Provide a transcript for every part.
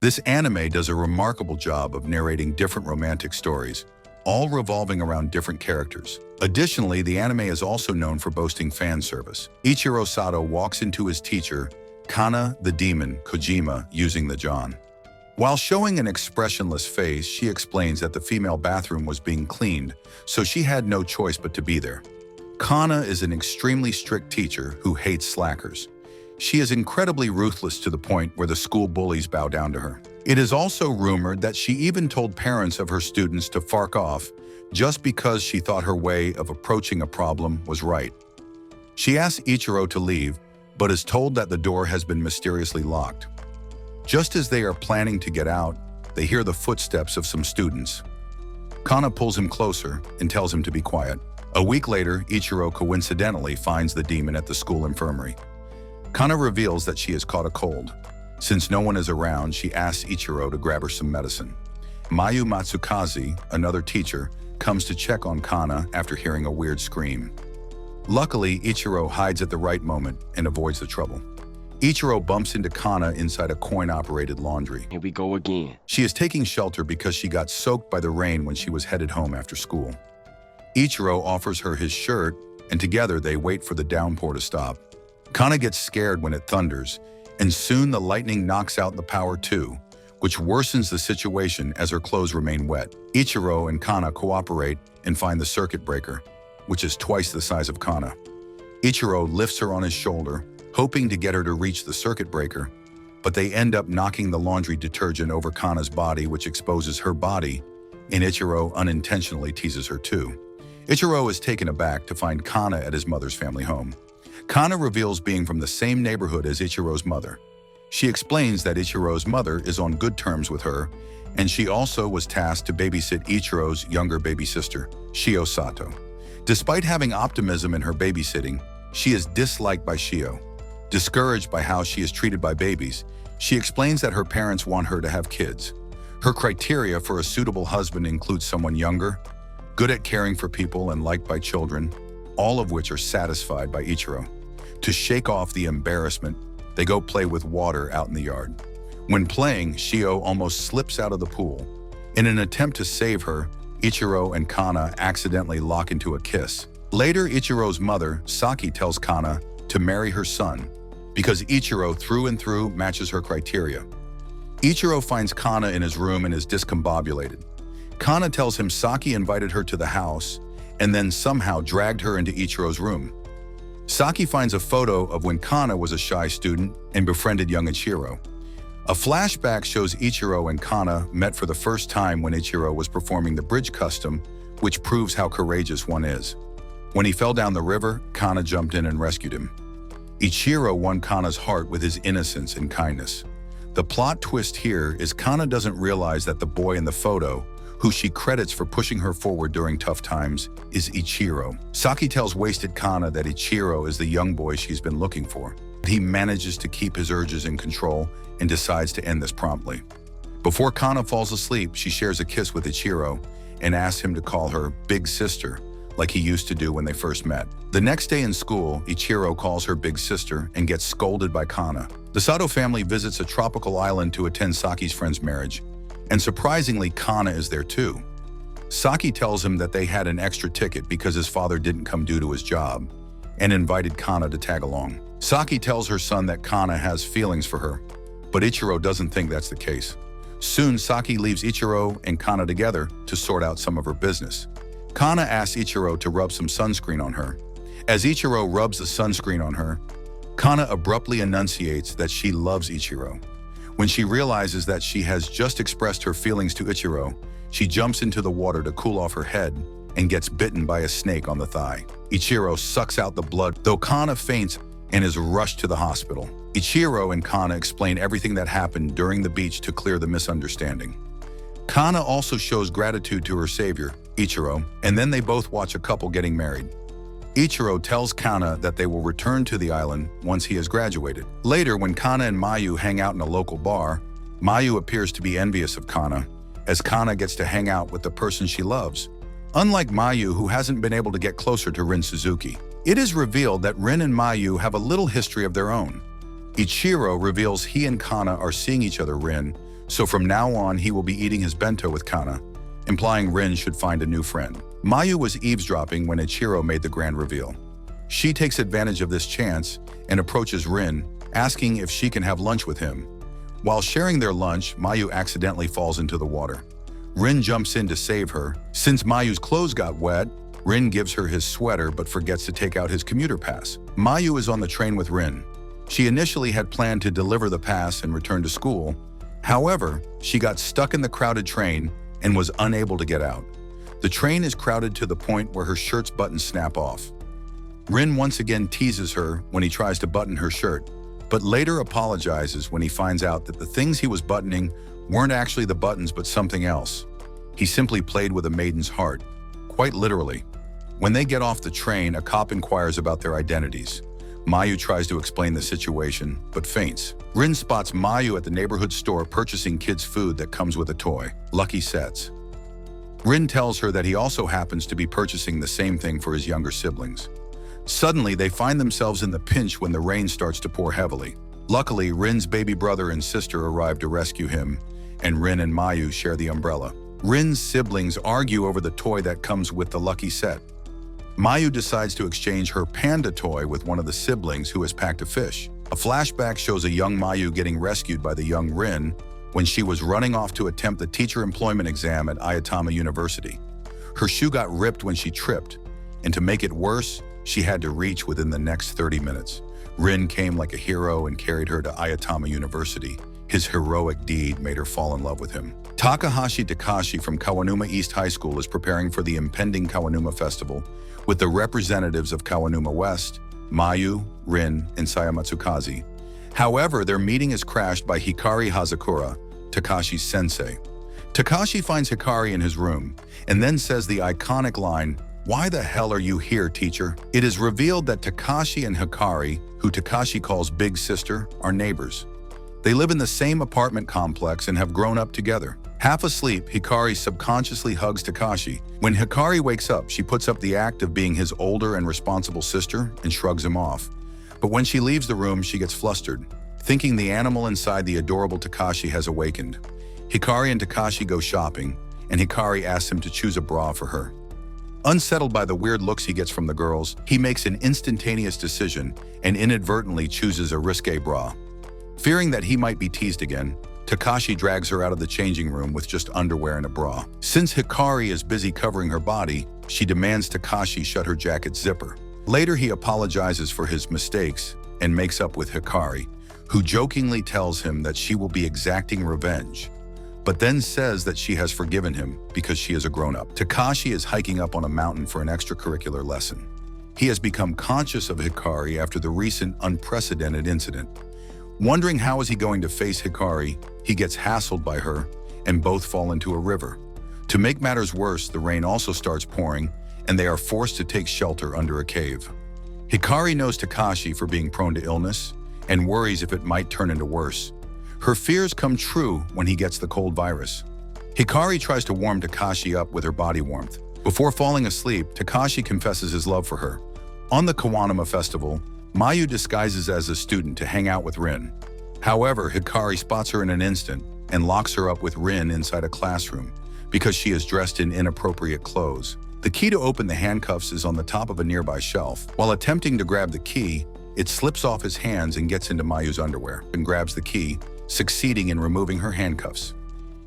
This anime does a remarkable job of narrating different romantic stories, all revolving around different characters. Additionally, the anime is also known for boasting fan service. Ichiro Sato walks into his teacher, Kana the demon, Kojima, using the John. While showing an expressionless face, she explains that the female bathroom was being cleaned, so she had no choice but to be there. Kana is an extremely strict teacher who hates slackers. She is incredibly ruthless to the point where the school bullies bow down to her. It is also rumored that she even told parents of her students to fark off just because she thought her way of approaching a problem was right. She asks Ichiro to leave, but is told that the door has been mysteriously locked. Just as they are planning to get out, they hear the footsteps of some students. Kana pulls him closer and tells him to be quiet. A week later, Ichiro coincidentally finds the demon at the school infirmary. Kana reveals that she has caught a cold. Since no one is around, she asks Ichiro to grab her some medicine. Mayu Matsukaze, another teacher, comes to check on Kana after hearing a weird scream. Luckily, Ichiro hides at the right moment and avoids the trouble. Ichiro bumps into Kana inside a coin-operated laundry. Here we go again. She is taking shelter because she got soaked by the rain when she was headed home after school. Ichiro offers her his shirt, and together they wait for the downpour to stop. Kana gets scared when it thunders, and soon the lightning knocks out the power too, which worsens the situation as her clothes remain wet. Ichiro and Kana cooperate and find the circuit breaker, which is twice the size of Kana. Ichiro lifts her on his shoulder, hoping to get her to reach the circuit breaker, but they end up knocking the laundry detergent over Kana's body, which exposes her body, and Ichiro unintentionally teases her too. Ichiro is taken aback to find Kana at his mother's family home. Kana reveals being from the same neighborhood as Ichiro's mother. She explains that Ichiro's mother is on good terms with her, and she also was tasked to babysit Ichiro's younger baby sister, Shio Sato. Despite having optimism in her babysitting, she is disliked by Shio. Discouraged by how she is treated by babies, she explains that her parents want her to have kids. Her criteria for a suitable husband includes someone younger, good at caring for people and liked by children, all of which are satisfied by Ichiro. To shake off the embarrassment, they go play with water out in the yard. When playing, Shio almost slips out of the pool. In an attempt to save her, Ichiro and Kana accidentally lock into a kiss. Later, Ichiro's mother, Saki, tells Kana to marry her son because Ichiro through and through matches her criteria. Ichiro finds Kana in his room and is discombobulated. Kana tells him Saki invited her to the house and then somehow dragged her into Ichiro's room. Saki finds a photo of when Kana was a shy student and befriended young Ichiro. A flashback shows Ichiro and Kana met for the first time when Ichiro was performing the bridge custom, which proves how courageous one is. When he fell down the river, Kana jumped in and rescued him. Ichiro won Kana's heart with his innocence and kindness. The plot twist here is Kana doesn't realize that the boy in the photo, who she credits for pushing her forward during tough times, is Ichiro. Saki tells wasted Kana that Ichiro is the young boy she's been looking for. He manages to keep his urges in control and decides to end this promptly. Before Kana falls asleep, she shares a kiss with Ichiro and asks him to call her Big Sister, like he used to do when they first met. The next day in school, Ichiro calls her Big Sister and gets scolded by Kana. The Sato family visits a tropical island to attend Saki's friend's marriage, and surprisingly, Kana is there too. Saki tells him that they had an extra ticket because his father didn't come due to his job, and invited Kana to tag along. Saki tells her son that Kana has feelings for her, but Ichiro doesn't think that's the case. Soon, Saki leaves Ichiro and Kana together to sort out some of her business. Kana asks Ichiro to rub some sunscreen on her. As Ichiro rubs the sunscreen on her, Kana abruptly enunciates that she loves Ichiro. When she realizes that she has just expressed her feelings to Ichiro, she jumps into the water to cool off her head and gets bitten by a snake on the thigh. Ichiro sucks out the blood, though Kana faints and is rushed to the hospital. Ichiro and Kana explain everything that happened during the beach to clear the misunderstanding. Kana also shows gratitude to her savior, Ichiro, and then they both watch a couple getting married. Ichiro tells Kana that they will return to the island once he has graduated. Later, when Kana and Mayu hang out in a local bar, Mayu appears to be envious of Kana, as Kana gets to hang out with the person she loves. Unlike Mayu, who hasn't been able to get closer to Rin Suzuki, it is revealed that Rin and Mayu have a little history of their own. Ichiro reveals he and Kana are seeing each other. Rin, So from now on, he will be eating his bento with Kana, implying Rin should find a new friend. Mayu was eavesdropping when Ichiro made the grand reveal. She takes advantage of this chance and approaches Rin, asking if she can have lunch with him. While sharing their lunch, Mayu accidentally falls into the water. Rin jumps in to save her. Since Mayu's clothes got wet, Rin gives her his sweater but forgets to take out his commuter pass. Mayu is on the train with Rin. She initially had planned to deliver the pass and return to school. However, she got stuck in the crowded train and was unable to get out. The train is crowded to the point where her shirt's buttons snap off. Rin once again teases her when he tries to button her shirt, but later apologizes when he finds out that the things he was buttoning weren't actually the buttons but something else. He simply played with a maiden's heart, quite literally. When they get off the train, a cop inquires about their identities. Mayu tries to explain the situation, but faints. Rin spots Mayu at the neighborhood store purchasing kids' food that comes with a toy, Lucky Sets. Rin tells her that he also happens to be purchasing the same thing for his younger siblings. Suddenly, they find themselves in the pinch when the rain starts to pour heavily. Luckily, Rin's baby brother and sister arrive to rescue him, and Rin and Mayu share the umbrella. Rin's siblings argue over the toy that comes with the Lucky Set. Mayu decides to exchange her panda toy with one of the siblings who has packed a fish. A flashback shows a young Mayu getting rescued by the young Rin when she was running off to attempt the teacher employment exam at Ayatama University. Her shoe got ripped when she tripped, and to make it worse, she had to reach within the next 30 minutes. Rin came like a hero and carried her to Ayatama University. His heroic deed made her fall in love with him. Takahashi Takashi from Kawanuma East High School is preparing for the impending Kawanuma Festival with the representatives of Kawanuma West, Mayu, Rin, and Sayamatsukaze. However, their meeting is crashed by Hikari Hazakura, Takashi's sensei. Takashi finds Hikari in his room and then says the iconic line, "Why the hell are you here, teacher?" It is revealed that Takashi and Hikari, who Takashi calls Big Sister, are neighbors. They live in the same apartment complex and have grown up together. Half asleep, Hikari subconsciously hugs Takashi. When Hikari wakes up, she puts up the act of being his older and responsible sister and shrugs him off. But when she leaves the room, she gets flustered, thinking the animal inside the adorable Takashi has awakened. Hikari and Takashi go shopping, and Hikari asks him to choose a bra for her. Unsettled by the weird looks he gets from the girls, he makes an instantaneous decision and inadvertently chooses a risque bra. Fearing that he might be teased again, Takashi drags her out of the changing room with just underwear and a bra. Since Hikari is busy covering her body, she demands Takashi shut her jacket's zipper. Later, he apologizes for his mistakes and makes up with Hikari, who jokingly tells him that she will be exacting revenge, but then says that she has forgiven him because she is a grown-up. Takashi is hiking up on a mountain for an extracurricular lesson. He has become conscious of Hikari after the recent unprecedented incident. Wondering how is he going to face Hikari, he gets hassled by her, and both fall into a river. To make matters worse, the rain also starts pouring, and they are forced to take shelter under a cave. Hikari knows Takashi for being prone to illness, and worries if it might turn into worse. Her fears come true when he gets the cold virus. Hikari tries to warm Takashi up with her body warmth. Before falling asleep, Takashi confesses his love for her. On the Kawanuma Festival, Mayu disguises as a student to hang out with Rin. However, Hikari spots her in an instant and locks her up with Rin inside a classroom because she is dressed in inappropriate clothes. The key to open the handcuffs is on the top of a nearby shelf. While attempting to grab the key, it slips off his hands and gets into Mayu's underwear and grabs the key, succeeding in removing her handcuffs.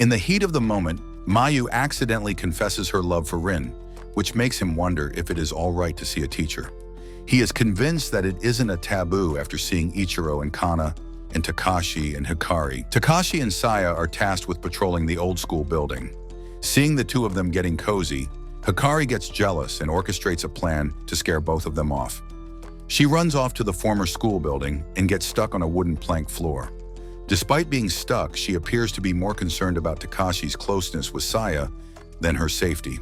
In the heat of the moment, Mayu accidentally confesses her love for Rin, which makes him wonder if it is all right to see a teacher. He is convinced that it isn't a taboo after seeing Ichiro and Kana and Takashi and Hikari. Takashi and Saya are tasked with patrolling the old school building. Seeing the two of them getting cozy, Hikari gets jealous and orchestrates a plan to scare both of them off. She runs off to the former school building and gets stuck on a wooden plank floor. Despite being stuck, she appears to be more concerned about Takashi's closeness with Saya than her safety.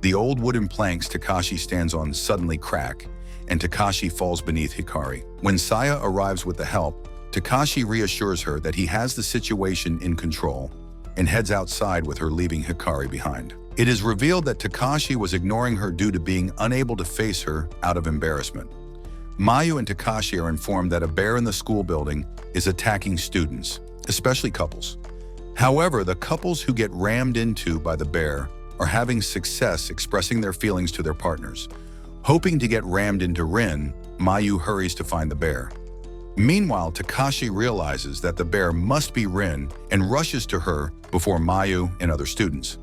The old wooden planks Takashi stands on suddenly crack, and Takashi falls beneath Hikari. When Saya arrives with the help, Takashi reassures her that he has the situation in control and heads outside with her, leaving Hikari behind. It is revealed that Takashi was ignoring her due to being unable to face her out of embarrassment. Mayu and Takashi are informed that a bear in the school building is attacking students, especially couples. However, the couples who get rammed into by the bear are having success expressing their feelings to their partners. Hoping to get rammed into Rin, Mayu hurries to find the bear. Meanwhile, Takashi realizes that the bear must be Rin and rushes to her before Mayu and other students.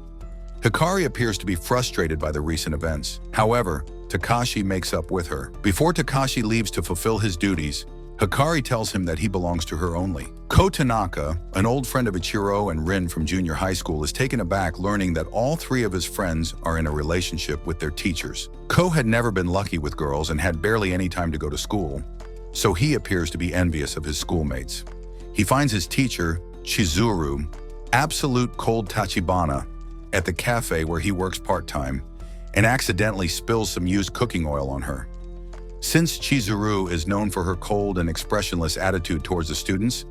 Hikari appears to be frustrated by the recent events. However, Takashi makes up with her. Before Takashi leaves to fulfill his duties, Hikari tells him that he belongs to her only. Ko Tanaka, an old friend of Ichiro and Rin from junior high school, is taken aback learning that all three of his friends are in a relationship with their teachers. Ko had never been lucky with girls and had barely any time to go to school, so he appears to be envious of his schoolmates. He finds his teacher, Chizuru, absolute cold Tachibana, at the cafe where he works part-time and accidentally spills some used cooking oil on her. Since Chizuru is known for her cold and expressionless attitude towards the students,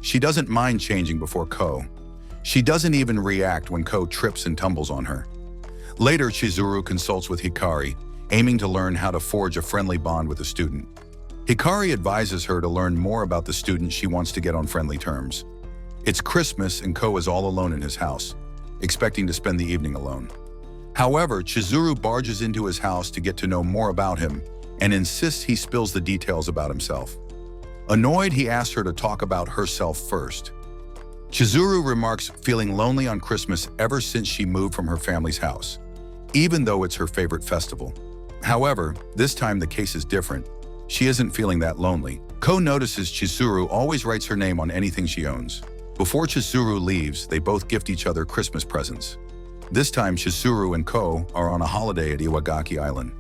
she doesn't mind changing before Ko. She doesn't even react when Ko trips and tumbles on her. Later, Chizuru consults with Hikari, aiming to learn how to forge a friendly bond with a student. Hikari advises her to learn more about the student she wants to get on friendly terms. It's Christmas and Ko is all alone in his house, expecting to spend the evening alone. However, Chizuru barges into his house to get to know more about him and insists he spills the details about himself. Annoyed, he asks her to talk about herself first. Chizuru remarks feeling lonely on Christmas ever since she moved from her family's house, even though it's her favorite festival. However, this time the case is different. She isn't feeling that lonely. Ko notices Chizuru always writes her name on anything she owns. Before Chizuru leaves, they both gift each other Christmas presents. This time, Chizuru and Ko are on a holiday at Iwagaki Island.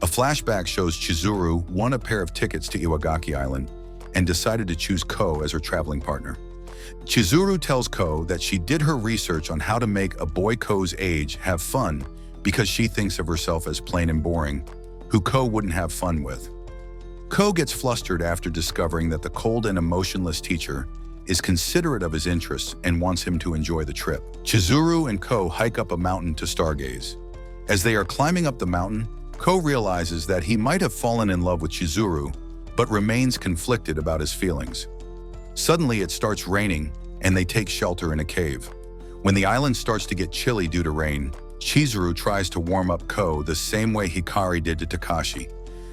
A flashback shows Chizuru won a pair of tickets to Iwagaki Island and decided to choose Ko as her traveling partner. Chizuru tells Ko that she did her research on how to make a boy Ko's age have fun because she thinks of herself as plain and boring, who Ko wouldn't have fun with. Ko gets flustered after discovering that the cold and emotionless teacher is considerate of his interests and wants him to enjoy the trip. Chizuru and Ko hike up a mountain to stargaze. As they are climbing up the mountain, Ko realizes that he might have fallen in love with Chizuru, but remains conflicted about his feelings. Suddenly, it starts raining, and they take shelter in a cave. When the island starts to get chilly due to rain, Chizuru tries to warm up Ko the same way Hikari did to Takashi.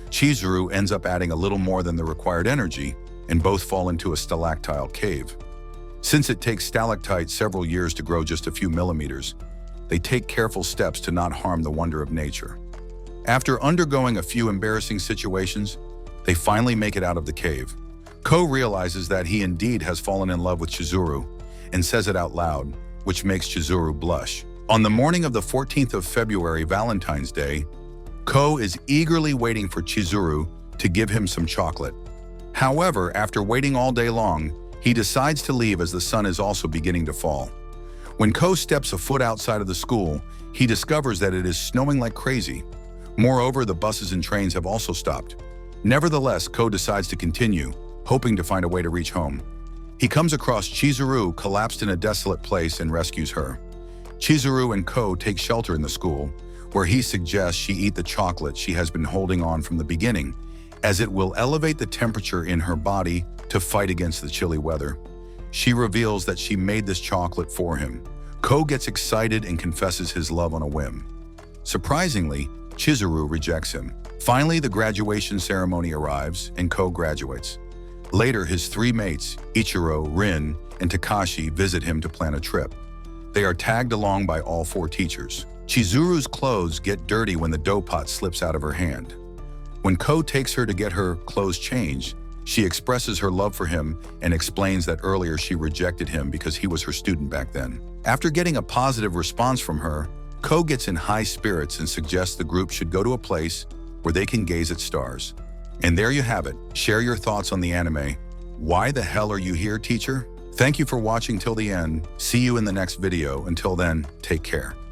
Chizuru ends up adding a little more than the required energy, and both fall into a stalactile cave. Since it takes stalactites several years to grow just a few millimeters, they take careful steps to not harm the wonder of nature. After undergoing a few embarrassing situations, they finally make it out of the cave. Ko realizes that he indeed has fallen in love with Chizuru and says it out loud, which makes Chizuru blush. On the morning of the 14th of February, Valentine's Day, Ko is eagerly waiting for Chizuru to give him some chocolate. However, after waiting all day long, he decides to leave as the sun is also beginning to fall. When Ko steps a foot outside of the school, he discovers that it is snowing like crazy. Moreover, the buses and trains have also stopped. Nevertheless, Ko decides to continue, hoping to find a way to reach home. He comes across Chizuru collapsed in a desolate place and rescues her. Chizuru and Ko take shelter in the school, where he suggests she eat the chocolate she has been holding on from the beginning, as it will elevate the temperature in her body to fight against the chilly weather. She reveals that she made this chocolate for him. Ko gets excited and confesses his love on a whim. Surprisingly, Chizuru rejects him. Finally, the graduation ceremony arrives and Ko graduates. Later, his three mates, Ichiro, Rin, and Takashi, visit him to plan a trip. They are tagged along by all four teachers. Chizuru's clothes get dirty when the dough pot slips out of her hand. When Ko takes her to get her clothes changed, she expresses her love for him and explains that earlier she rejected him because he was her student back then. After getting a positive response from her, Ko gets in high spirits and suggests the group should go to a place where they can gaze at stars. And there you have it. Share your thoughts on the anime. Why the hell are you here, teacher? Thank you for watching till the end. See you in the next video. Until then, take care.